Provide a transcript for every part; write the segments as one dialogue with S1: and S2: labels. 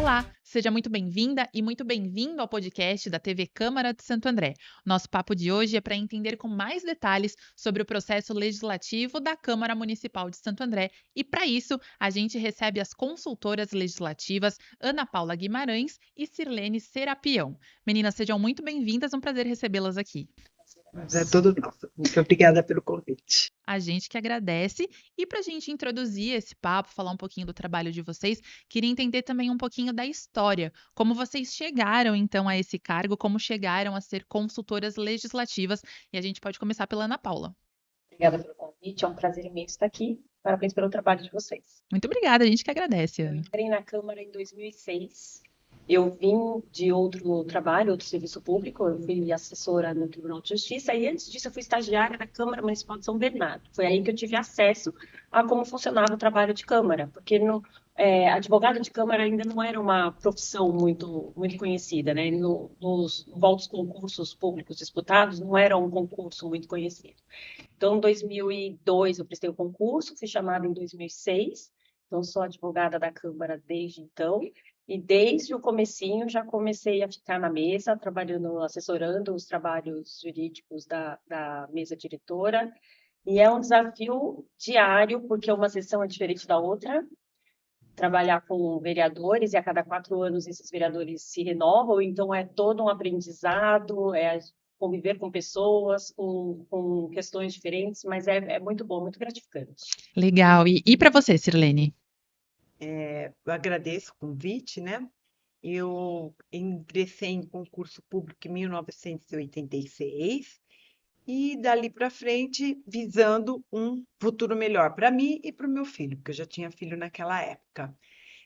S1: Olá, seja muito bem-vinda e muito bem-vindo ao podcast da TV Câmara de Santo André. Nosso papo de hoje é para entender com mais detalhes sobre o processo legislativo da Câmara Municipal de Santo André e, para isso, a gente recebe as consultoras legislativas Ana Paula Guimarães e Sirlene Serapião. Meninas, sejam muito bem-vindas, é um prazer recebê-las aqui.
S2: Mas é todo nosso. Muito obrigada pelo convite.
S1: A gente que agradece. E para a gente introduzir esse papo, falar um pouquinho do trabalho de vocês, queria entender também um pouquinho da história. Como vocês chegaram, então, a esse cargo, como chegaram a ser consultoras legislativas. E a gente pode começar pela Ana Paula.
S3: Obrigada pelo convite, é um prazer imenso estar aqui. Parabéns pelo trabalho de vocês.
S1: Muito obrigada, a gente que agradece,
S3: Eu
S1: Ana.
S3: entrei na Câmara em 2006. Eu vim de outro trabalho, outro serviço público. Eu fui assessora no Tribunal de Justiça e antes disso eu fui estagiária da Câmara Municipal de São Bernardo. Foi aí que eu tive acesso a como funcionava o trabalho de Câmara, porque advogado de Câmara ainda não era uma profissão muito conhecida, né? Nos altos concursos públicos disputados não era um concurso muito conhecido. Então, em 2002 eu prestei o concurso, fui chamada em 2006, então sou advogada da Câmara desde então. E desde o comecinho já comecei a ficar na mesa, trabalhando, assessorando os trabalhos jurídicos da mesa diretora. E é um desafio diário, porque uma sessão é diferente da outra. Trabalhar com vereadores, e a cada 4 anos esses vereadores se renovam, então é todo um aprendizado, é conviver com pessoas, com questões diferentes, mas é muito bom, muito gratificante.
S1: Legal. E para você, Sirlene?
S2: Eu agradeço o convite, né? Eu ingressei em concurso público em 1986 e dali para frente visando um futuro melhor para mim e para o meu filho, porque eu já tinha filho naquela época.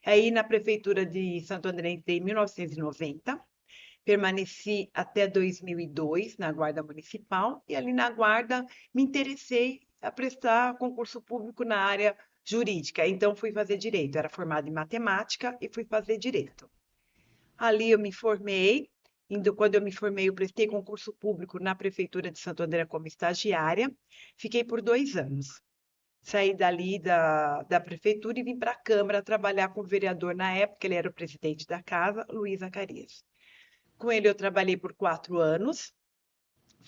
S2: Aí na Prefeitura de Santo André entrei em 1990, permaneci até 2002 na Guarda Municipal e ali na Guarda me interessei a prestar concurso público na área jurídica. Então fui fazer direito, era formada em matemática e fui fazer direito. Ali eu me formei, quando eu me formei eu prestei concurso público na Prefeitura de Santo André como estagiária, fiquei por 2 anos. Saí dali da prefeitura e vim para a Câmara trabalhar com o vereador na época, ele era o presidente da casa, Luiz Zacarias. Com ele eu trabalhei por 4 anos.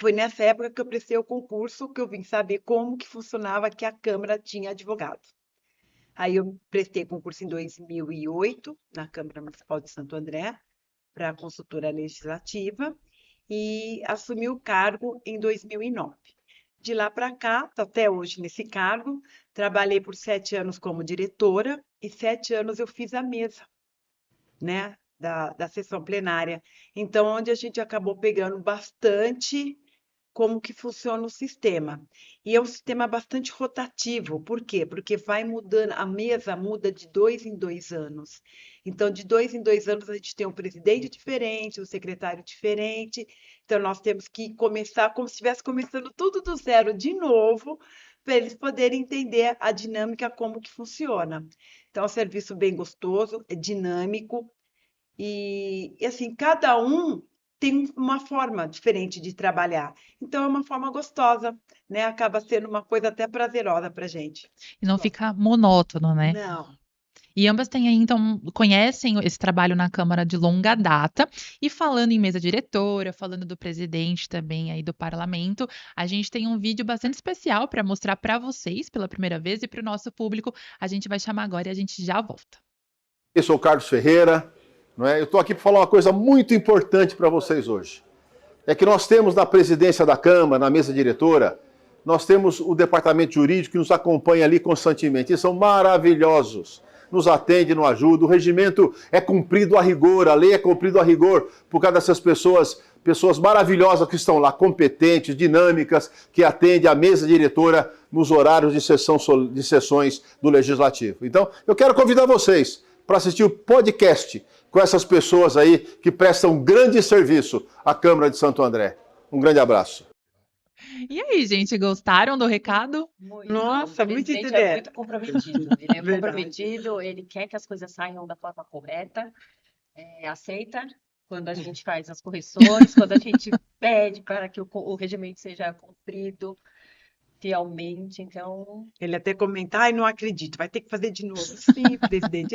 S2: Foi nessa época que eu prestei o concurso que eu vim saber como que funcionava que a Câmara tinha advogado. Aí eu prestei concurso em 2008 na Câmara Municipal de Santo André para consultora legislativa e assumi o cargo em 2009. De lá para cá, tô até hoje nesse cargo, trabalhei por 7 anos como diretora e 7 anos eu fiz a mesa, né, da sessão plenária. Então, onde a gente acabou pegando bastante como que funciona o sistema. E é um sistema bastante rotativo. Por quê? Porque vai mudando, a mesa muda de 2 em 2 anos. Então, de 2 em 2 anos, a gente tem um presidente diferente, um secretário diferente. Então, nós temos que começar como se estivesse começando tudo do zero de novo, para eles poderem entender a dinâmica, como que funciona. Então, é um serviço bem gostoso, é dinâmico, e assim, cada um tem uma forma diferente de trabalhar. Então, é uma forma gostosa, né? Acaba sendo uma coisa até prazerosa para a gente.
S1: E não fica monótono, né?
S2: Não.
S1: E ambas têm aí, então, conhecem esse trabalho na Câmara de longa data. E falando em mesa diretora, falando do presidente também aí do parlamento, a gente tem um vídeo bastante especial para mostrar para vocês pela primeira vez e para o nosso público. A gente vai chamar agora e a gente já volta.
S4: Eu sou o Carlos Ferreira, não é? Eu estou aqui para falar uma coisa muito importante para vocês hoje. É que nós temos na presidência da Câmara, na mesa diretora, nós temos o departamento jurídico que nos acompanha ali constantemente. Eles são maravilhosos, nos atende, nos ajuda. O regimento é cumprido a rigor, a lei é cumprida a rigor por causa dessas pessoas maravilhosas que estão lá, competentes, dinâmicas, que atendem a mesa diretora nos horários de sessões do Legislativo. Então, eu quero convidar vocês para assistir o podcast com essas pessoas aí que prestam um grande serviço à Câmara de Santo André. Um grande abraço.
S1: E aí, gente, gostaram do recado?
S2: Nossa, muito
S3: O presidente
S2: interessante.
S3: é muito comprometido. Ele é
S2: Verdade.
S3: comprometido, ele quer que as coisas saiam da forma correta, aceita quando a gente faz as correções, quando a gente pede para que o regimento seja cumprido. fielmente, então...
S2: Ele até comenta, ai, não acredito, vai ter que fazer de novo. Sim, presidente,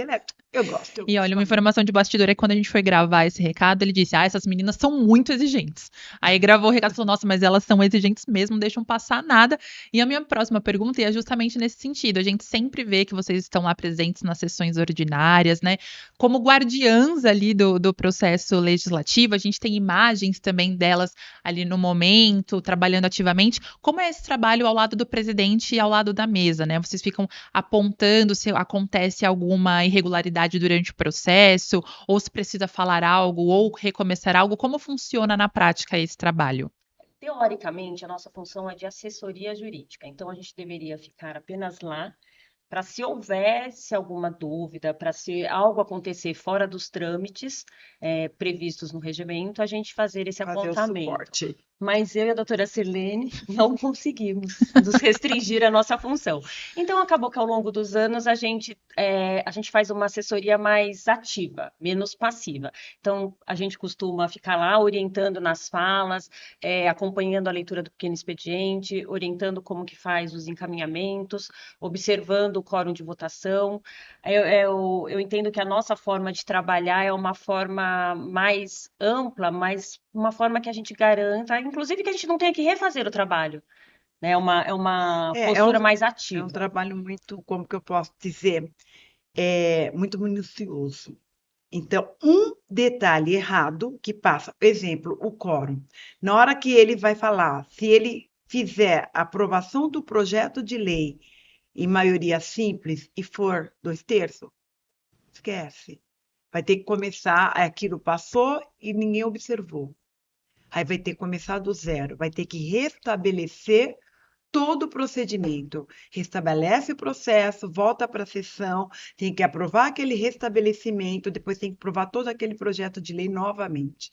S2: eu gosto.
S1: E olha, uma
S2: muito.
S1: informação de bastidor é que quando a gente foi gravar esse recado, ele disse: essas meninas são muito exigentes. Aí gravou o recado e falou: nossa, mas elas são exigentes mesmo, não deixam passar nada. E a minha próxima pergunta é justamente nesse sentido. A gente sempre vê que vocês estão lá presentes nas sessões ordinárias, né? Como guardiãs ali do processo legislativo, a gente tem imagens também delas ali no momento, trabalhando ativamente. Como é esse trabalho ao lado do presidente e ao lado da mesa, né? Vocês ficam apontando se acontece alguma irregularidade durante o processo, ou se precisa falar algo, ou recomeçar algo. Como funciona na prática esse trabalho?
S3: Teoricamente, a nossa função é de assessoria jurídica, então a gente deveria ficar apenas lá para, se houvesse alguma dúvida, para se algo acontecer fora dos trâmites previstos no regimento, a gente fazer esse
S2: Fazer o
S3: apontamento.
S2: suporte.
S3: Mas eu e a doutora Sirlene não conseguimos nos restringir a nossa função. Então, acabou que ao longo dos anos a gente faz uma assessoria mais ativa, menos passiva. Então, a gente costuma ficar lá orientando nas falas, acompanhando a leitura do pequeno expediente, orientando como que faz os encaminhamentos, observando o quórum de votação. Eu entendo que a nossa forma de trabalhar é uma forma mais ampla, mas uma forma que a gente garanta, inclusive, que a gente não tenha que refazer o trabalho, né? É uma postura mais
S2: É
S3: ativa.
S2: um trabalho muito, como que eu posso dizer, muito minucioso. Então, um detalhe errado que passa, por exemplo, o quórum. Na hora que ele vai falar, se ele fizer a aprovação do projeto de lei em maioria simples e for 2/3, esquece. Vai ter que começar, aquilo passou e ninguém observou. Aí vai ter que começar do zero, vai ter que restabelecer todo o procedimento. Restabelece o processo, volta para a sessão, tem que aprovar aquele restabelecimento, depois tem que aprovar todo aquele projeto de lei novamente.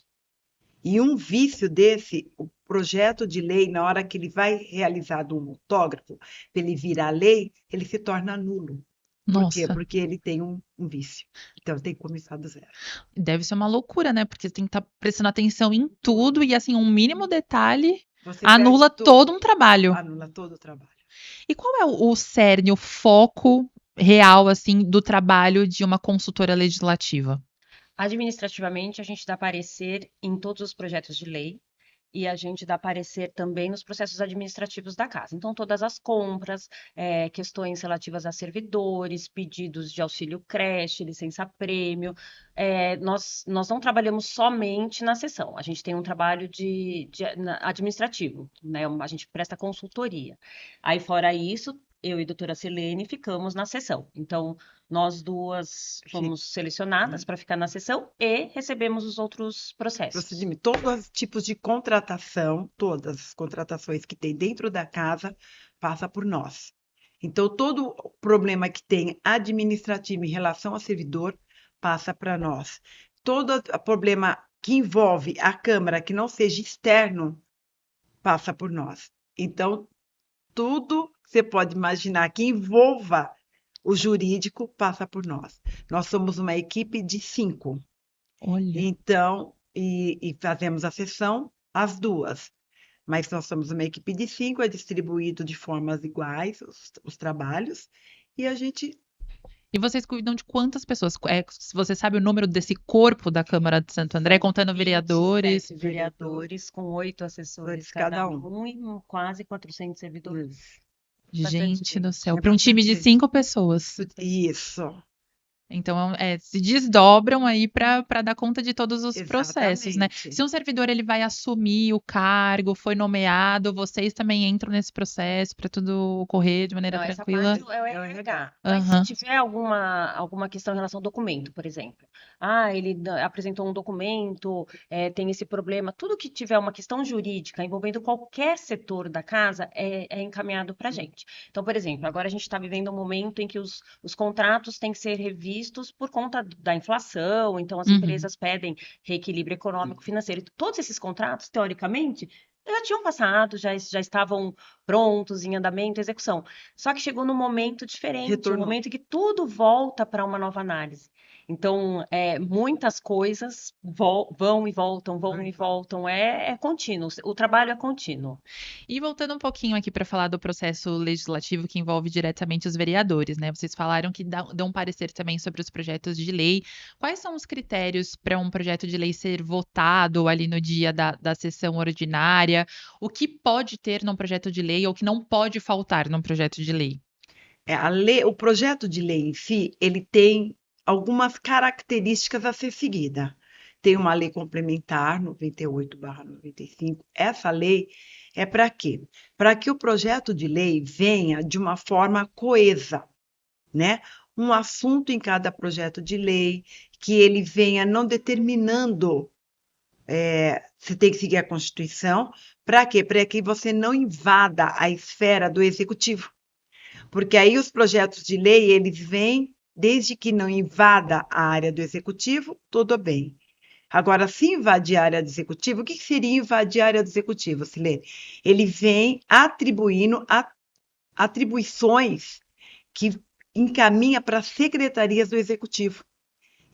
S2: E um vício desse, o projeto de lei, na hora que ele vai realizar um autógrafo, para ele virar lei, ele se torna nulo. Por quê?
S1: Nossa,
S2: Porque ele tem um vício. Então tem que começar do zero.
S1: deve ser uma loucura, né? Porque você tem que estar prestando atenção em tudo e, assim, um mínimo detalhe
S2: Você
S1: anula
S2: perde tudo.
S1: todo um trabalho.
S2: Anula todo o trabalho.
S1: E qual é o cerne, o foco real, assim, do trabalho de uma consultora legislativa?
S3: Administrativamente, a gente dá parecer em todos os projetos de lei e a gente dá parecer também nos processos administrativos da casa. Então, todas as compras, questões relativas a servidores, pedidos de auxílio creche, licença-prêmio, nós não trabalhamos somente na sessão, a gente tem um trabalho administrativo, né? A gente presta consultoria. Aí, fora isso, eu e a doutora Sirlene ficamos na sessão. Então, nós duas fomos selecionadas para ficar na sessão e recebemos os outros processos.
S2: Procedimento. Todos os tipos de contratação, todas as contratações que tem dentro da casa, passa por nós. Então, todo problema que tem administrativo em relação ao servidor, passa para nós. Todo problema que envolve a Câmara, que não seja externo, passa por nós. Então, tudo que você pode imaginar que envolva o jurídico, passa por nós. Nós somos uma equipe de 5.
S1: Olha,
S2: Então, e fazemos a sessão as duas. Mas nós somos uma equipe de 5, é distribuído de formas iguais os trabalhos, e a gente
S1: e vocês cuidam de quantas pessoas? Você sabe o número desse corpo da Câmara de Santo André, contando vereadores?
S3: 27 vereadores com 8 assessores cada um e quase 400 servidores.
S1: Gente do céu,
S2: É
S1: para um time de
S2: bastante
S1: 5 pessoas.
S2: Isso.
S1: Então, se desdobram aí para dar conta de todos os processos, né?
S2: Exatamente.
S1: Se um servidor ele vai assumir o cargo, foi nomeado, vocês também entram nesse processo para tudo ocorrer de maneira
S3: Não,
S1: tranquila?
S3: essa parte é o RH.
S1: Aham.
S3: Mas se tiver alguma questão em relação ao documento, por exemplo. Ele apresentou um documento, tem esse problema. Tudo que tiver uma questão jurídica envolvendo qualquer setor da casa é encaminhado para a gente. Então, por exemplo, agora a gente está vivendo um momento em que os contratos têm que ser revistos por conta da inflação, então as empresas pedem reequilíbrio econômico, financeiro. Todos esses contratos, teoricamente, já tinham passado, já estavam prontos, em andamento, execução. Só que chegou num momento diferente, um momento em que tudo volta para uma nova análise. Então, muitas coisas vão e voltam, vão e voltam, é contínuo, o trabalho é contínuo.
S1: E voltando um pouquinho aqui para falar do processo legislativo que envolve diretamente os vereadores, né? Vocês falaram que dão um parecer também sobre os projetos de lei. Quais são os critérios para um projeto de lei ser votado ali no dia da sessão ordinária? O que pode ter num projeto de lei ou que não pode faltar num projeto de lei?
S2: O projeto de lei em si, ele tem algumas características a ser seguida. Tem uma lei complementar, 98/95. Essa lei é para quê? Para que o projeto de lei venha de uma forma coesa, né? Um assunto em cada projeto de lei, que ele venha não determinando, você tem que seguir a Constituição. Para quê? Para que você não invada a esfera do executivo. Porque aí os projetos de lei, eles vêm, desde que não invada a área do executivo, tudo bem. Agora, se invadir a área do executivo, o que seria invadir a área do executivo, Silene? Ele vem atribuindo atribuições que encaminha para as secretarias do executivo.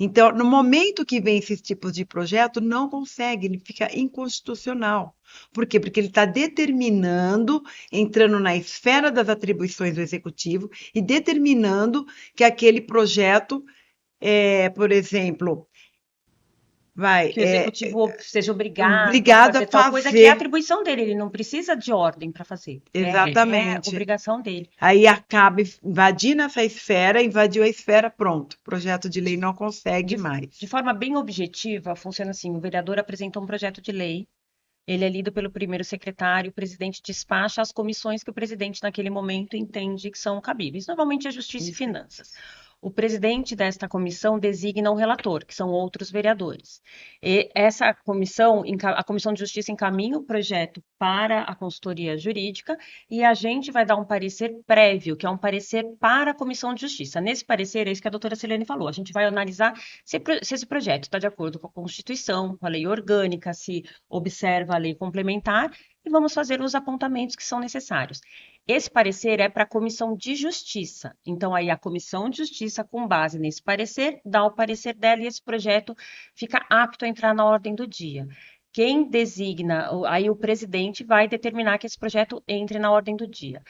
S2: Então, no momento que vem esses tipos de projeto, não consegue, ele fica inconstitucional. Por quê? Porque ele está determinando, entrando na esfera das atribuições do executivo e determinando que aquele projeto, por exemplo,
S3: Que o executivo seja obrigado
S2: obrigado
S3: a fazer tal coisa, que é a atribuição dele, ele não precisa de ordem para fazer.
S2: Exatamente.
S3: É obrigação dele.
S2: Aí acaba invadindo essa esfera, invadiu a esfera, pronto. O projeto de lei não consegue mais.
S3: De forma bem objetiva, funciona assim: o vereador apresenta um projeto de lei, ele é lido pelo primeiro secretário, o presidente despacha as comissões que o presidente, naquele momento, entende que são cabíveis. Normalmente é Justiça e Finanças. O presidente desta comissão designa um relator, que são outros vereadores. E essa comissão, a Comissão de Justiça encaminha o projeto para a consultoria jurídica e a gente vai dar um parecer prévio, que é um parecer para a Comissão de Justiça. Nesse parecer, é isso que a doutora Silene falou, a gente vai analisar se esse projeto está de acordo com a Constituição, com a lei orgânica, se observa a lei complementar e vamos fazer os apontamentos que são necessários. Esse parecer é para a Comissão de Justiça. Então, aí a Comissão de Justiça, com base nesse parecer, dá o parecer dela e esse projeto fica apto a entrar na ordem do dia. Quem designa, aí o presidente vai determinar que esse projeto entre na ordem do dia.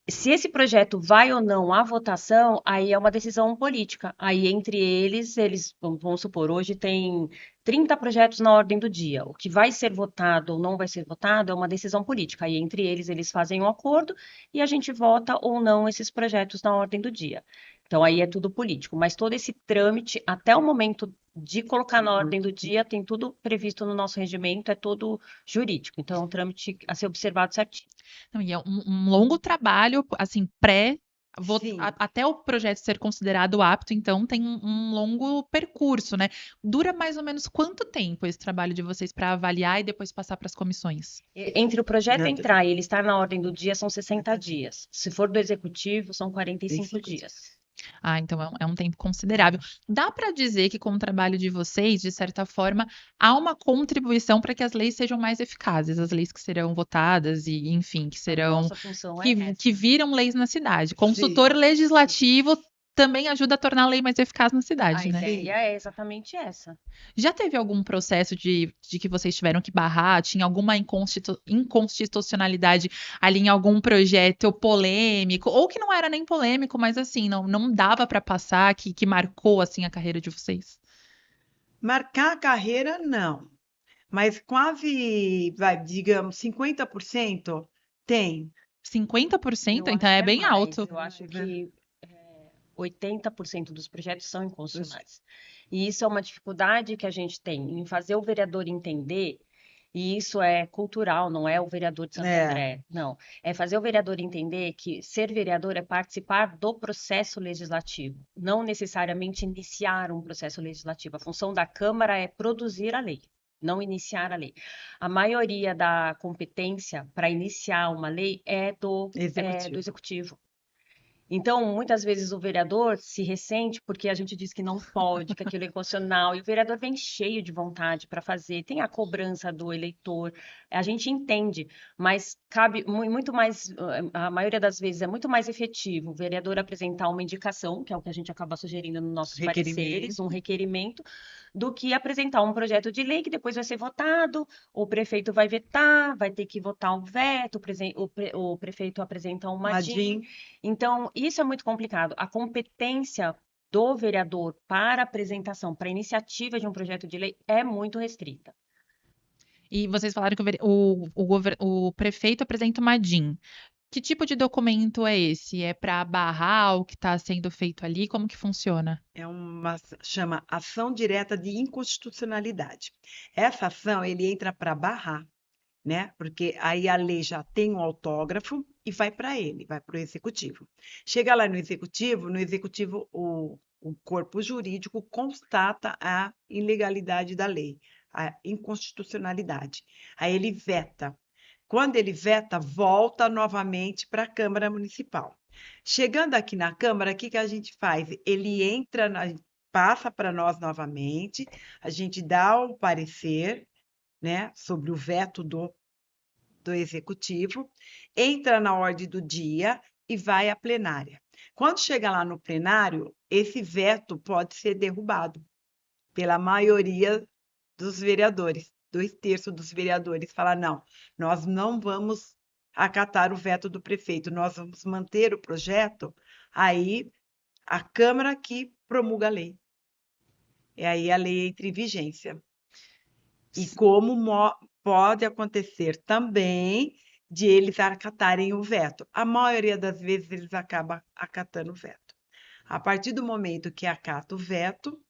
S3: Se esse projeto vai ou não à votação, aí é uma decisão política. Aí, entre eles, vamos supor, hoje tem 30 projetos na ordem do dia. O que vai ser votado ou não vai ser votado é uma decisão política. Aí, entre eles fazem um acordo e a gente vota ou não esses projetos na ordem do dia. Então, aí é tudo político. Mas todo esse trâmite, até o momento de colocar na ordem do dia, tem tudo previsto no nosso regimento, é todo jurídico. Então, é um trâmite a ser observado certinho.
S1: Não, e é um longo trabalho, assim, até o projeto ser considerado apto, então tem um longo percurso, né? Dura mais ou menos quanto tempo esse trabalho de vocês para avaliar e depois passar para as comissões?
S3: Entre o projeto entrar e ele estar na ordem do dia, são 60 dias. Se for do executivo, são 45 dias.
S1: Ah, então é um tempo considerável. Dá para dizer que com o trabalho de vocês, de certa forma, há uma contribuição para que as leis sejam mais eficazes, as leis que serão votadas e, enfim, que serão
S3: Nossa função
S1: que viram leis na cidade. Consultor legislativo também ajuda a tornar a lei mais eficaz na cidade,
S3: A
S1: né?
S3: ideia é exatamente essa.
S1: Já teve algum processo de que vocês tiveram que barrar? Tinha alguma inconstitucionalidade ali em algum projeto polêmico? Ou que não era nem polêmico, mas assim, não dava para passar, que marcou assim a carreira de vocês?
S2: Marcar a carreira, não. Mas quase, digamos, 50% tem.
S1: 50%?
S3: Eu
S1: Então
S3: acho
S1: é
S3: que
S1: bem
S3: mais.
S1: alto.
S3: Eu acho que 80% dos projetos são inconstitucionais. E isso é uma dificuldade que a gente tem em fazer o vereador entender, e isso é cultural, não é o vereador de Santo André, não. É fazer o vereador entender que ser vereador é participar do processo legislativo, não necessariamente iniciar um processo legislativo. A função da Câmara é produzir a lei, não iniciar a lei. A maioria da competência para iniciar uma lei é do executivo. Então, muitas vezes o vereador se ressente porque a gente diz que não pode, que aquilo é inconstitucional, e o vereador vem cheio de vontade para fazer, tem a cobrança do eleitor, a gente entende, mas cabe muito mais, a maioria das vezes é muito mais efetivo o vereador apresentar uma indicação, que é o que a gente acaba sugerindo nos nossos pareceres, um requerimento, do que apresentar um projeto de lei que depois vai ser votado, o prefeito vai vetar, vai ter que votar um veto, o prefeito apresenta uma DIN. Então, isso é muito complicado. A competência do vereador para apresentação, para iniciativa de um projeto de lei é muito restrita.
S1: E vocês falaram que o prefeito apresenta uma DIN. Que tipo de documento é esse? É para barrar o que está sendo feito ali? Como que funciona?
S2: Chama ação direta de inconstitucionalidade. Essa ação, ele entra para barrar, né? Porque aí a lei já tem um autógrafo e vai para ele, vai para o executivo. Chega lá no executivo o corpo jurídico constata a ilegalidade da lei, a inconstitucionalidade. Aí ele veta. Quando ele veta, volta novamente para a Câmara Municipal. Chegando aqui na Câmara, o que a gente faz? Ele entra, passa para nós novamente, a gente dá o parecer, né, sobre o veto do Executivo, entra na ordem do dia e vai à plenária. Quando chega lá no plenário, esse veto pode ser derrubado pela maioria dos vereadores. 2/3 dos vereadores falam, não, nós não vamos acatar o veto do prefeito, nós vamos manter o projeto, aí a Câmara que promulga a lei. E aí a lei entra em vigência. E como pode acontecer também de eles acatarem o veto. A maioria das vezes eles acabam acatando o veto. A partir do momento que acata o veto,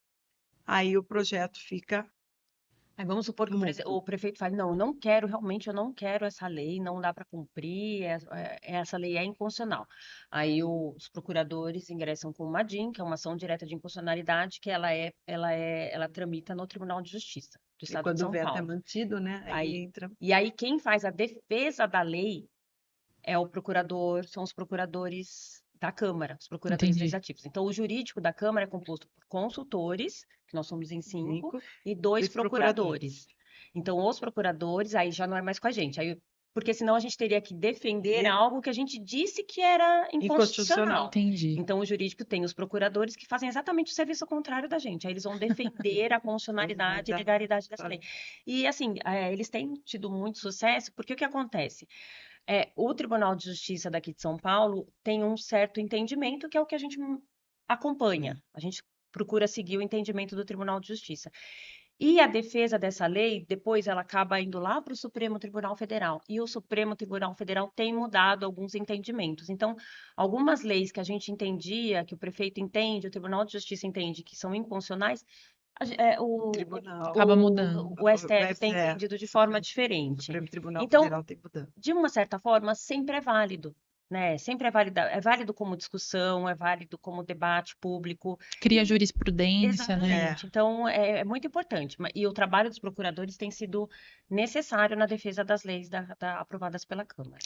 S2: aí o projeto fica...
S3: Aí vamos supor que o prefeito fale, não, realmente eu não quero essa lei, não dá para cumprir, essa lei é inconstitucional. Aí os procuradores ingressam com uma DIN, que é uma ação direta de inconstitucionalidade, que ela tramita no Tribunal de Justiça do Estado de São Paulo.
S2: Quando o veto é mantido, né? Aí entra...
S3: E aí quem faz a defesa da lei é o procurador, são os procuradores da Câmara, os procuradores legislativos. Então, o jurídico da Câmara é composto por consultores, que nós somos em 5, e 2 procuradores. Então, os procuradores, aí já não é mais com a gente, porque senão a gente teria que defender algo que a gente disse que era inconstitucional.
S1: Entendi.
S3: Então, o jurídico tem os procuradores que fazem exatamente o serviço contrário da gente. Aí eles vão defender a constitucionalidade e legalidade dessa lei. E, assim, eles têm tido muito sucesso, porque o que acontece? O Tribunal de Justiça daqui de São Paulo tem um certo entendimento, que é o que a gente acompanha. A gente procura seguir o entendimento do Tribunal de Justiça. E a defesa dessa lei, depois ela acaba indo lá para o Supremo Tribunal Federal. E o Supremo Tribunal Federal tem mudado alguns entendimentos. Então, algumas leis que a gente entendia, que o prefeito entende, o Tribunal de Justiça entende que são inconstitucionais, o
S2: tribunal
S1: acaba mudando.
S3: O STF tem entendido de forma diferente.
S2: O Supremo Tribunal
S3: Então,
S2: Federal tem mudando.
S3: de uma certa forma, sempre é válido, né? Sempre é válido como discussão, é válido como debate público.
S1: Cria jurisprudência, né?
S3: Exatamente. Então, é muito importante. E o trabalho dos procuradores tem sido necessário na defesa das leis aprovadas pela Câmara.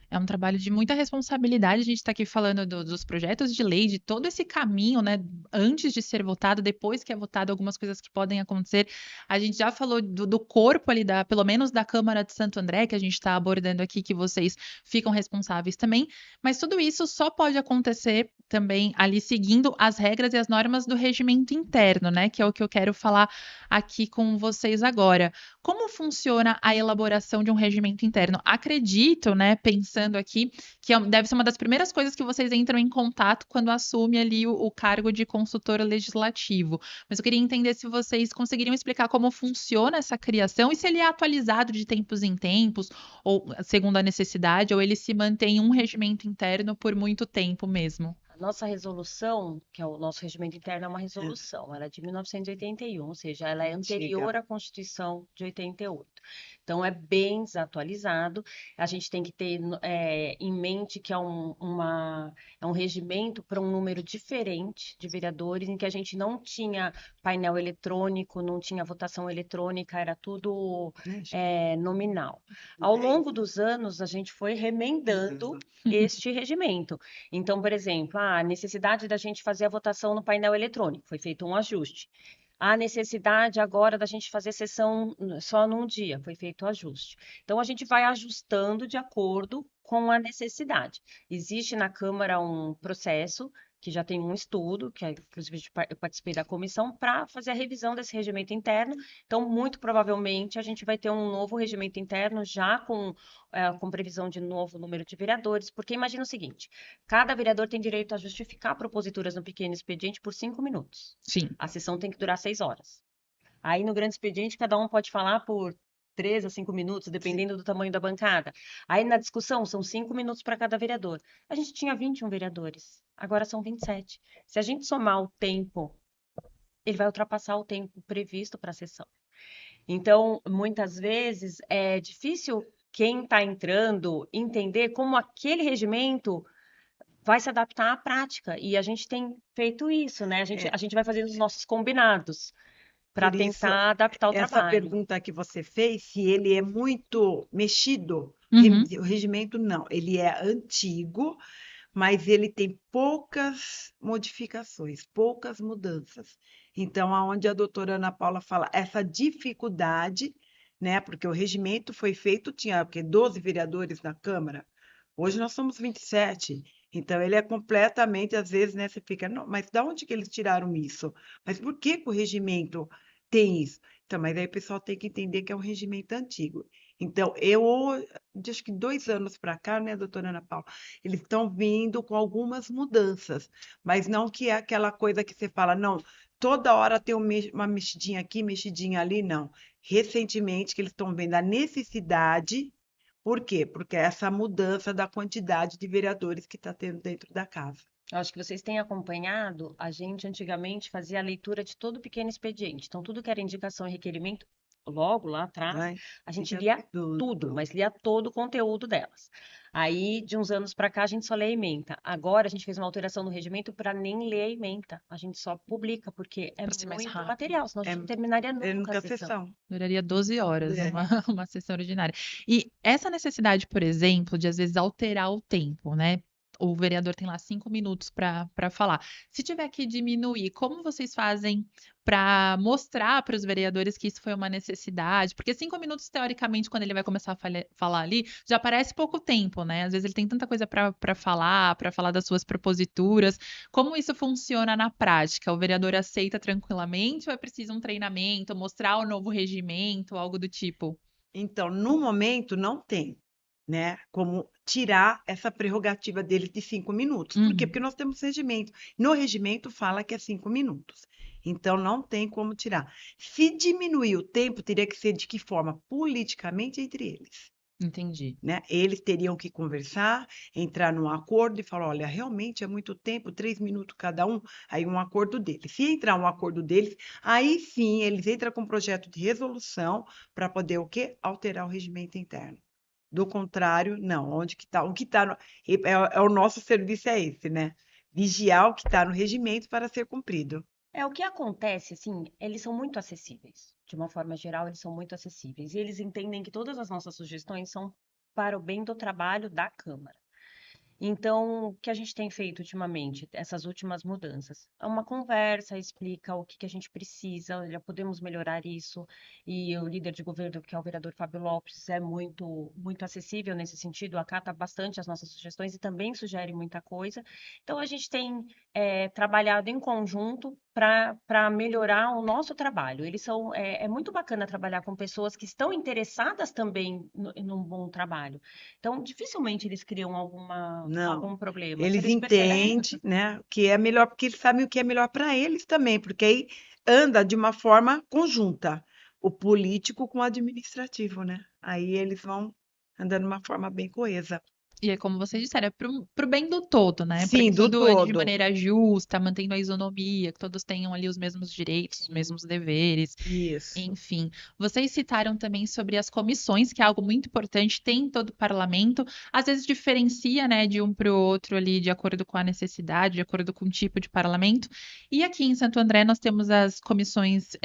S1: É um trabalho de muita responsabilidade. A gente está aqui falando dos projetos de lei, de todo esse caminho, né? Antes de ser votado, depois que é votado, algumas coisas que podem acontecer. A gente já falou do corpo ali, pelo menos da Câmara de Santo André, que a gente está abordando aqui, que vocês ficam responsáveis também. Mas tudo isso só pode acontecer também ali seguindo as regras e as normas do regimento interno, né? Que é o que eu quero falar aqui com vocês agora. Como funciona a elaboração de um regimento interno? Acredito, né? Pensando aqui, que deve ser uma das primeiras coisas que vocês entram em contato quando assume ali o cargo de consultor legislativo. Mas eu queria entender se vocês conseguiriam explicar como funciona essa criação e se ele é atualizado de tempos em tempos, ou segundo a necessidade, ou ele se mantém um regimento interno por muito tempo mesmo.
S3: A nossa resolução, que é o nosso regimento interno, é uma resolução. Ela é de 1981, ou seja, ela é anterior à Constituição de 88. Então, é bem desatualizado. A gente tem que ter em mente que é um regimento para um número diferente de vereadores, em que a gente não tinha painel eletrônico, não tinha votação eletrônica, era tudo nominal. Ao longo dos anos, a gente foi remendando este regimento. Então, por exemplo, a necessidade da gente fazer a votação no painel eletrônico, foi feito um ajuste. A necessidade agora da gente fazer sessão só num dia, foi feito o ajuste. Então, a gente vai ajustando de acordo com a necessidade. Existe na Câmara um processo que já tem um estudo, que inclusive eu participei da comissão, para fazer a revisão desse regimento interno. Então, muito provavelmente, a gente vai ter um novo regimento interno já com previsão de novo número de vereadores, porque imagina o seguinte, cada vereador tem direito a justificar proposituras no pequeno expediente por 5 minutos.
S1: Sim.
S3: A sessão tem que durar 6 horas. Aí, no grande expediente, cada um pode falar por 3 a 5 minutos, dependendo do tamanho da bancada. Aí, na discussão, são 5 minutos para cada vereador. A gente tinha 21 vereadores, agora são 27. Se a gente somar o tempo, ele vai ultrapassar o tempo previsto para a sessão. Então, muitas vezes, é difícil quem está entrando entender como aquele regimento vai se adaptar à prática. E a gente tem feito isso, né? A gente vai fazendo os nossos combinados para
S2: Por isso,
S3: tentar adaptar o
S2: essa
S3: trabalho.
S2: pergunta que você fez, se ele é muito mexido,
S1: Uhum.
S2: o regimento não, ele é antigo, mas ele tem poucas modificações, poucas mudanças. Então, aonde a doutora Ana Paula fala, essa dificuldade, né? Porque o regimento foi feito, tinha 12 vereadores na Câmara, hoje nós somos 27. Então, ele é completamente, às vezes, né? Você fica, não, mas de onde que eles tiraram isso? Mas por que que o regimento tem isso? Então, mas aí o pessoal tem que entender que é um regimento antigo. Então, acho que 2 anos para cá, né, doutora Ana Paula, eles estão vindo com algumas mudanças, mas não que é aquela coisa que você fala, não, toda hora tem uma mexidinha aqui, mexidinha ali, não. Recentemente, que eles estão vendo a necessidade. Por quê? Porque é essa mudança da quantidade de vereadores que está tendo dentro da casa.
S3: Eu acho que vocês têm acompanhado, a gente antigamente fazia a leitura de todo pequeno expediente. Então, tudo que era indicação e requerimento, logo lá atrás,
S2: Vai,
S3: a gente
S2: fica
S3: lia tudo, mas lia todo o conteúdo delas. Aí, de uns anos para cá, a gente só lê a ementa. Agora, a gente fez uma alteração no regimento para nem ler a ementa. A gente só publica, porque é
S1: Pra ser mais
S3: muito
S1: rápido.
S3: material, senão a gente não terminaria
S2: É
S3: nunca
S2: nunca
S3: a sessão.
S2: sessão.
S1: Duraria 12 horas
S2: É.
S1: uma sessão ordinária. E essa necessidade, por exemplo, de às vezes alterar o tempo, né? O vereador tem lá 5 minutos para falar. Se tiver que diminuir, como vocês fazem para mostrar para os vereadores que isso foi uma necessidade? Porque 5 minutos, teoricamente, quando ele vai começar a falar ali, já parece pouco tempo, né? Às vezes ele tem tanta coisa para falar das suas proposituras. Como isso funciona na prática? O vereador aceita tranquilamente ou é preciso um treinamento, mostrar o novo regimento, algo do tipo?
S2: Então, no momento, não tem, né, como tirar essa prerrogativa deles de 5 minutos. Por quê?
S1: Uhum.
S2: Porque nós temos regimento. No regimento fala que é 5 minutos. Então, não tem como tirar. Se diminuir o tempo, teria que ser de que forma? Politicamente entre eles.
S1: Entendi.
S2: Né? Eles teriam que conversar, entrar num acordo e falar, olha, realmente é muito tempo, 3 minutos cada um, aí um acordo deles. Se entrar um acordo deles, aí sim eles entram com um projeto de resolução para poder o quê? Alterar o regimento interno. Do contrário, não. Onde que está? O que está o nosso serviço é esse, né? Vigiar o que está no regimento para ser cumprido.
S3: O que acontece, assim, eles são muito acessíveis. De uma forma geral, eles são muito acessíveis. E eles entendem que todas as nossas sugestões são para o bem do trabalho da Câmara. Então, o que a gente tem feito ultimamente, essas últimas mudanças? É uma conversa, explica o que a gente precisa, já podemos melhorar isso. E o líder de governo, que é o vereador Fábio Lopes, é muito, muito acessível nesse sentido, acata bastante as nossas sugestões e também sugere muita coisa. Então, a gente tem trabalhado em conjunto para melhorar o nosso trabalho. É muito bacana trabalhar com pessoas que estão interessadas também num bom trabalho. Então, dificilmente eles criam algum problema. Se
S2: Eles
S3: perceberem-
S2: entendem, né, que é melhor, porque eles sabem o que é melhor para eles também, porque aí anda de uma forma conjunta, o político com o administrativo, né? Aí eles vão andando de uma forma bem coesa.
S1: E é como vocês disseram, é pro bem do todo, né? Para
S2: Sim,
S1: que
S2: do
S1: tudo de
S2: todo.
S1: maneira justa, mantendo a isonomia, que todos tenham ali os mesmos direitos, os mesmos deveres.
S2: Isso.
S1: Enfim, vocês citaram também sobre as comissões, que é algo muito importante, tem em todo o parlamento, às vezes diferencia, né, de um para o outro ali, de acordo com a necessidade, de acordo com o tipo de parlamento. E aqui em Santo André nós temos as comissões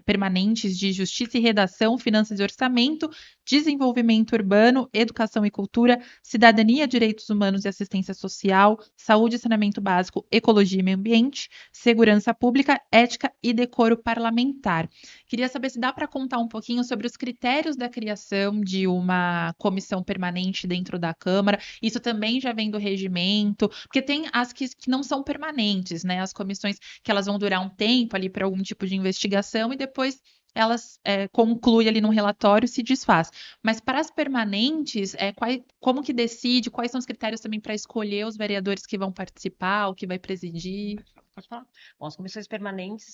S1: permanentes de Justiça e Redação, Finanças e Orçamento, Desenvolvimento Urbano, Educação e Cultura, Cidadania cidadania, direitos humanos e assistência social, saúde e saneamento básico, ecologia e meio ambiente, segurança pública, ética e decoro parlamentar. Queria saber se dá para contar um pouquinho sobre os critérios da criação de uma comissão permanente dentro da Câmara. Isso também já vem do regimento, porque tem as que não são permanentes, né? As comissões que elas vão durar um tempo ali para algum tipo de investigação e depois elas concluem ali num relatório e se desfaz. Mas para as permanentes, como que decide? Quais são os critérios também para escolher os vereadores que vão participar, o que vai presidir?
S3: Pode falar. Bom, as comissões permanentes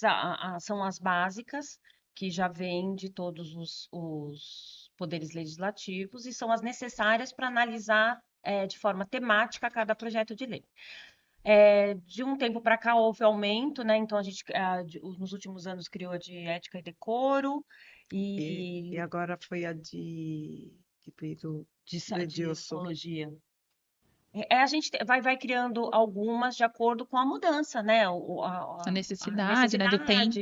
S3: são as básicas, que já vêm de todos os poderes legislativos e são as necessárias para analisar de forma temática cada projeto de lei. De um tempo para cá houve aumento, né? Então a gente nos últimos anos criou a de ética e decoro
S2: E agora foi a que fez o
S3: de
S2: Edilson.
S3: ecologia. A gente vai criando algumas de acordo com a mudança, né?
S1: A necessidade, né, do tempo.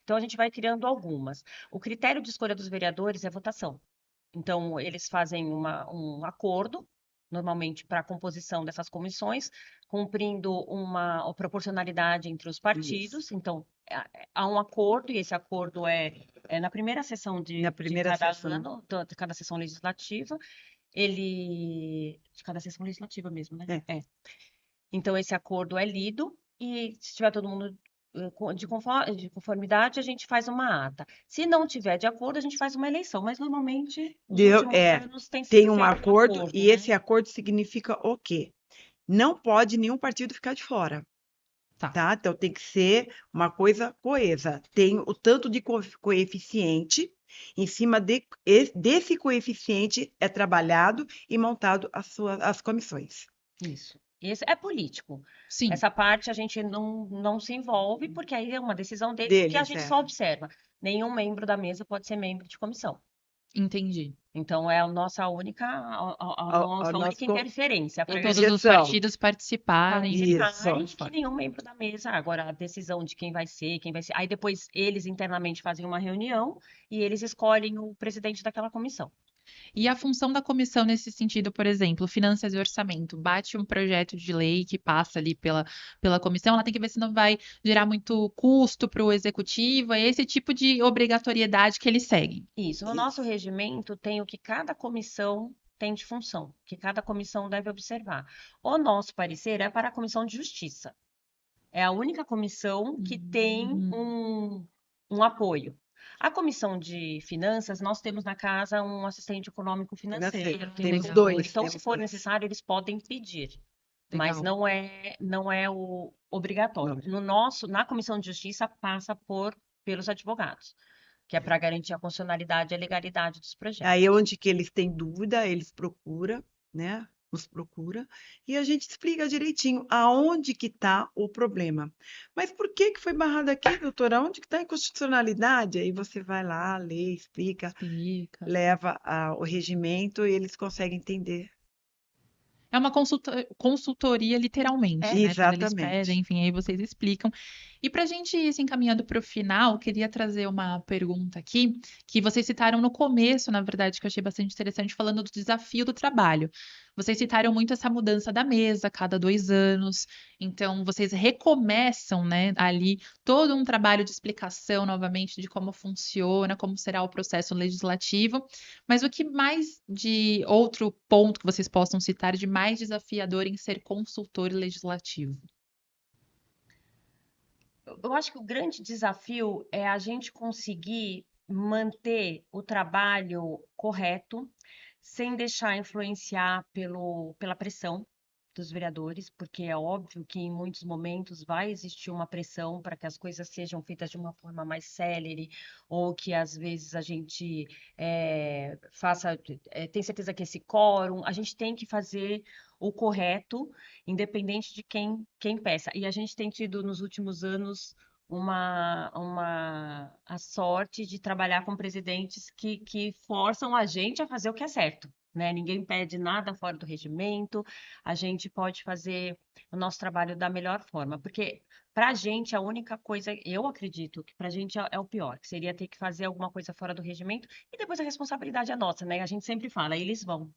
S3: Então, a gente vai criando algumas. O critério de escolha dos vereadores é votação. Então, eles fazem um acordo, normalmente para a composição dessas comissões, cumprindo uma proporcionalidade entre os partidos.
S2: Isso.
S3: Então, há um acordo, e esse acordo é na primeira sessão de cada ano, de cada sessão legislativa. De cada sessão legislativa mesmo, né? Então, esse acordo é lido e se tiver todo mundo de conformidade, a gente faz uma ata. Se não tiver de acordo, a gente faz uma eleição, mas normalmente nos últimos anos
S2: tem um acordo,
S3: acordo,
S2: e
S3: né?
S2: esse acordo significa o quê? Não pode nenhum partido ficar de fora. Tá? Então tem que ser uma coisa coesa. Tem o tanto de coeficiente, em cima desse coeficiente é trabalhado e montado as comissões.
S3: Isso. Esse é político.
S1: Sim.
S3: Essa parte a gente não se envolve, porque aí é uma decisão deles que a gente só observa. Nenhum membro da mesa pode ser membro de comissão.
S1: Entendi.
S3: Então, é a nossa única interferência.
S1: Para todos os partidos participarem.
S3: Isso. Que nenhum membro da mesa. Agora, a decisão de quem vai ser. Aí depois eles internamente fazem uma reunião e eles escolhem o presidente daquela comissão.
S1: E a função da comissão nesse sentido, por exemplo, finanças e orçamento, bate um projeto de lei que passa ali pela comissão, ela tem que ver se não vai gerar muito custo para o executivo, é esse tipo de obrigatoriedade que eles seguem.
S3: Isso. No nosso regimento tem o que cada comissão tem de função, que cada comissão deve observar. O nosso parecer é para a Comissão de Justiça. É a única comissão que tem um apoio. A comissão de finanças, nós temos na casa um assistente econômico financeiro.
S2: Temos dois.
S3: Então, se for necessário, eles podem pedir. Mas não é o obrigatório. Na comissão de justiça, passa pelos advogados, que é para garantir a constitucionalidade e a legalidade dos projetos.
S2: Aí onde que eles têm dúvida, eles procuram, né? Nos procura e a gente explica direitinho aonde que está o problema. Mas por que foi barrado aqui, doutora? Onde que está a inconstitucionalidade? Aí você vai lá, lê, explica. Leva o regimento e eles conseguem entender.
S1: É uma consultoria, literalmente, né?
S2: Exatamente.
S1: Quando eles pedem, enfim, aí vocês explicam. E para a gente ir se encaminhando para o final, queria trazer uma pergunta aqui, que vocês citaram no começo, na verdade, que eu achei bastante interessante, falando do desafio do trabalho. Vocês citaram muito essa mudança da mesa a cada 2 anos, então vocês recomeçam, né, ali todo um trabalho de explicação novamente de como funciona, como será o processo legislativo, mas o que mais de outro ponto que vocês possam citar de mais desafiador em ser consultor legislativo?
S3: Eu acho que o grande desafio é a gente conseguir manter o trabalho correto, sem deixar influenciar pela pressão dos vereadores, porque é óbvio que em muitos momentos vai existir uma pressão para que as coisas sejam feitas de uma forma mais célere, ou que às vezes a gente tem certeza que esse quórum, a gente tem que fazer o correto, independente de quem peça. E a gente tem tido nos últimos anos a sorte de trabalhar com presidentes que forçam a gente a fazer o que é certo. Né? Ninguém pede nada fora do regimento, a gente pode fazer o nosso trabalho da melhor forma, porque para a gente a única coisa, eu acredito que para a gente é o pior, que seria ter que fazer alguma coisa fora do regimento e depois a responsabilidade é nossa, né? A gente sempre fala, eles vão.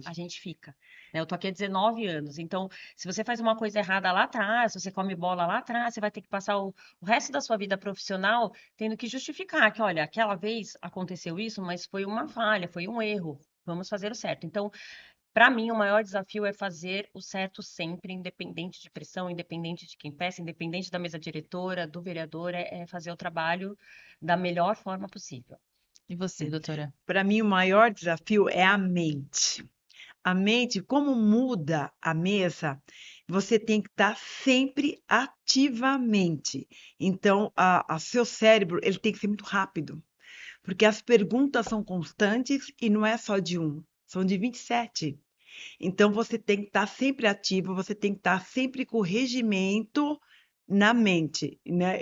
S3: a gente fica, né? Eu tô aqui há 19 anos, então, se você faz uma coisa errada lá atrás, se você come bola lá atrás, você vai ter que passar o resto da sua vida profissional tendo que justificar que, olha, aquela vez aconteceu isso, mas foi uma falha, foi um erro, vamos fazer o certo. Então, para mim, o maior desafio é fazer o certo sempre, independente de pressão, independente de quem peça, independente da mesa diretora, do vereador, é fazer o trabalho da melhor forma possível.
S1: E você, doutora?
S2: Para mim, o maior desafio é a mente. A mente, como muda a mesa, você tem que estar sempre ativamente. Então, a seu cérebro, ele tem que ser muito rápido, porque as perguntas são constantes e não é só de um, são de 27. Então, você tem que estar sempre ativo, você tem que estar sempre com o regimento na mente, né?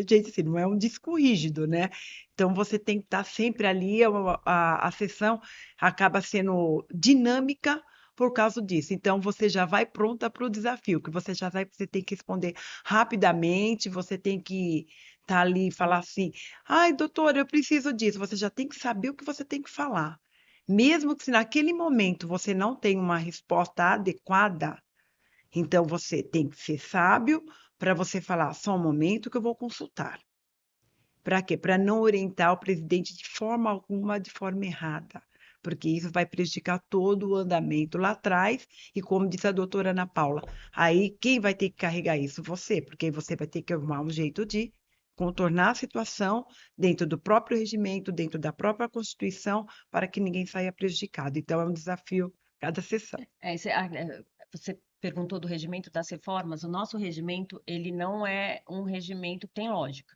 S2: Gente, assim, não é um disco rígido, né? Então, você tem que estar sempre ali, a sessão acaba sendo dinâmica por causa disso. Então, você já vai pronta para o desafio, que você tem que responder rapidamente, você tem que estar ali e falar assim, ai, doutora, eu preciso disso. Você já tem que saber o que você tem que falar. Mesmo que se naquele momento você não tenha uma resposta adequada, então você tem que ser sábio para você falar, só um momento que eu vou consultar. Para quê? Para não orientar o presidente de forma alguma, de forma errada, porque isso vai prejudicar todo o andamento lá atrás, e como disse a doutora Ana Paula, aí quem vai ter que carregar isso? Você, porque você vai ter que arrumar um jeito de contornar a situação dentro do próprio regimento, dentro da própria Constituição, para que ninguém saia prejudicado. Então, é um desafio cada sessão.
S3: Você perguntou do regimento das reformas. O nosso regimento, ele não é um regimento que tem lógica,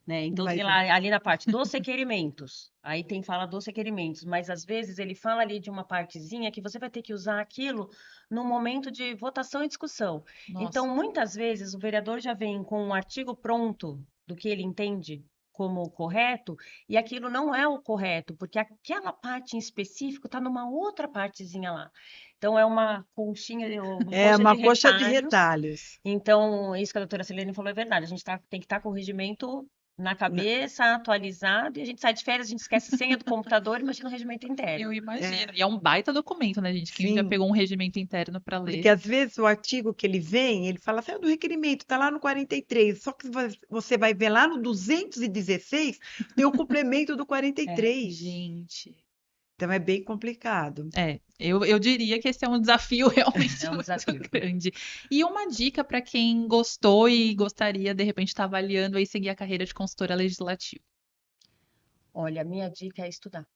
S3: né? Então,
S2: Vai
S3: tem
S2: ver.
S3: lá ali na parte dos requerimentos, aí fala dos requerimentos, mas às vezes ele fala ali de uma partezinha que você vai ter que usar aquilo no momento de votação e discussão.
S1: Nossa.
S3: Então, muitas vezes o vereador já vem com um artigo pronto do que ele entende como correto, e aquilo não é o correto, porque aquela parte em específico está numa outra partezinha lá. Então, é uma conchinha, uma
S2: É
S3: coxa de
S2: uma coxa de
S3: retalhos.
S2: retalhos.
S3: Então, isso que a doutora Celene falou é verdade. A gente tem que estar com o regimento na cabeça, atualizado, e a gente sai de férias, a gente esquece a senha do computador, imagina o regimento interno.
S1: Eu imagino. E é um baita documento, né, gente? Quem já
S2: Sim.
S1: pegou um regimento interno para ler.
S2: Porque às vezes o artigo que ele vem, ele fala assim, do requerimento, está lá no 43, só que você vai ver lá no 216, tem o complemento do 43.
S1: Gente.
S2: Então é bem complicado.
S1: Eu diria que esse é um desafio realmente
S3: É um
S1: muito
S3: desafio.
S1: grande. E uma dica para quem gostou e gostaria, de repente, estar avaliando aí seguir a carreira de consultora legislativa.
S3: Olha, a minha dica é estudar.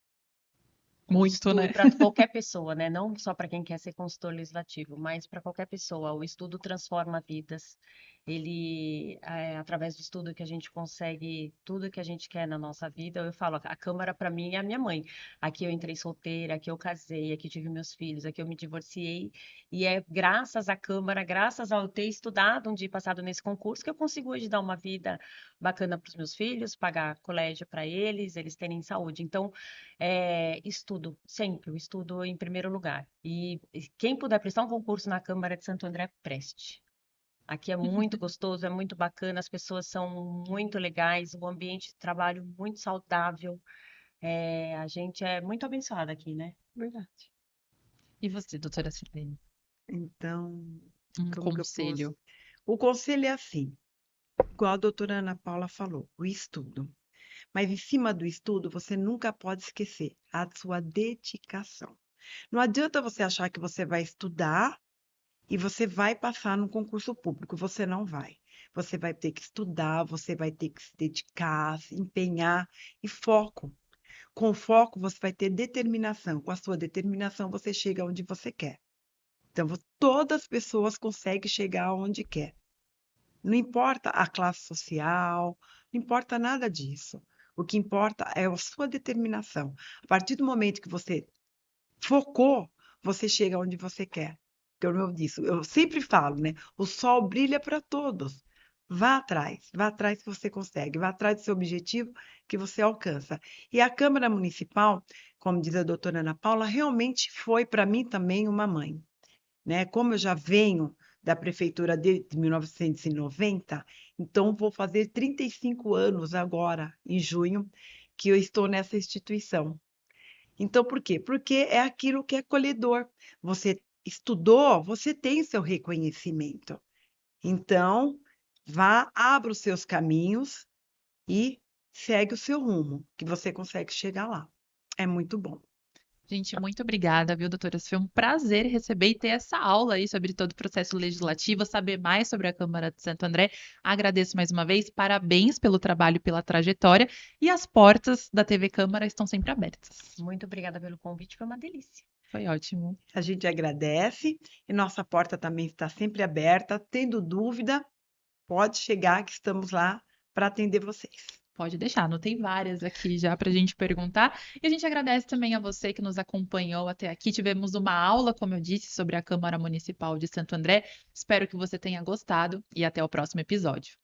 S1: Muito, né?
S3: Para qualquer pessoa, né? Não só para quem quer ser consultor legislativo, mas para qualquer pessoa. O estudo transforma vidas. Ele, através do estudo que a gente consegue tudo que a gente quer na nossa vida. Eu falo, a Câmara para mim é a minha mãe. Aqui eu entrei solteira, aqui eu casei, aqui tive meus filhos, aqui eu me divorciei. E é graças à Câmara, graças ao ter estudado um dia passado nesse concurso, que eu consigo hoje dar uma vida bacana para os meus filhos, pagar colégio para eles terem saúde. Então, estudo, sempre, o estudo em primeiro lugar. E quem puder prestar um concurso na Câmara de Santo André, preste. Aqui é muito gostoso, é muito bacana, as pessoas são muito legais, o ambiente de trabalho muito saudável. A gente é muito abençoada aqui, né?
S2: Verdade.
S1: E você, doutora Silene?
S2: Então,
S1: Um
S2: como que eu
S1: conselho.
S2: posso? O conselho é assim, igual a doutora Ana Paula falou, o estudo. Mas em cima do estudo, você nunca pode esquecer a sua dedicação. Não adianta você achar que você vai estudar e você vai passar no concurso público. Você não vai. Você vai ter que estudar, você vai ter que se dedicar, se empenhar e foco. Com foco, você vai ter determinação. Com a sua determinação, você chega onde você quer. Então, todas as pessoas conseguem chegar onde quer. Não importa a classe social, não importa nada disso. O que importa é a sua determinação. A partir do momento que você focou, você chega onde você quer. Como eu disse, eu sempre falo, né? O sol brilha para todos. Vá atrás que você consegue, vá atrás do seu objetivo que você alcança. E a Câmara Municipal, como diz a doutora Ana Paula, realmente foi para mim também uma mãe, né? Como eu já venho da prefeitura de 1990, então vou fazer 35 anos agora, em junho, que eu estou nessa instituição. Então, por quê? Porque é aquilo que é acolhedor. Você estudou, você tem seu reconhecimento. Então, vá, abra os seus caminhos e segue o seu rumo, que você consegue chegar lá. É muito bom.
S1: Gente, muito obrigada, viu, doutora? Foi um prazer receber e ter essa aula aí sobre todo o processo legislativo, saber mais sobre a Câmara de Santo André. Agradeço mais uma vez, parabéns pelo trabalho e pela trajetória, e as portas da TV Câmara estão sempre abertas.
S3: Muito obrigada pelo convite, foi uma delícia.
S1: Foi ótimo.
S2: A gente agradece e nossa porta também está sempre aberta. Tendo dúvida, pode chegar que estamos lá para atender vocês.
S1: Pode deixar, anotei várias aqui já para a gente perguntar. E a gente agradece também a você que nos acompanhou até aqui. Tivemos uma aula, como eu disse, sobre a Câmara Municipal de Santo André. Espero que você tenha gostado e até o próximo episódio.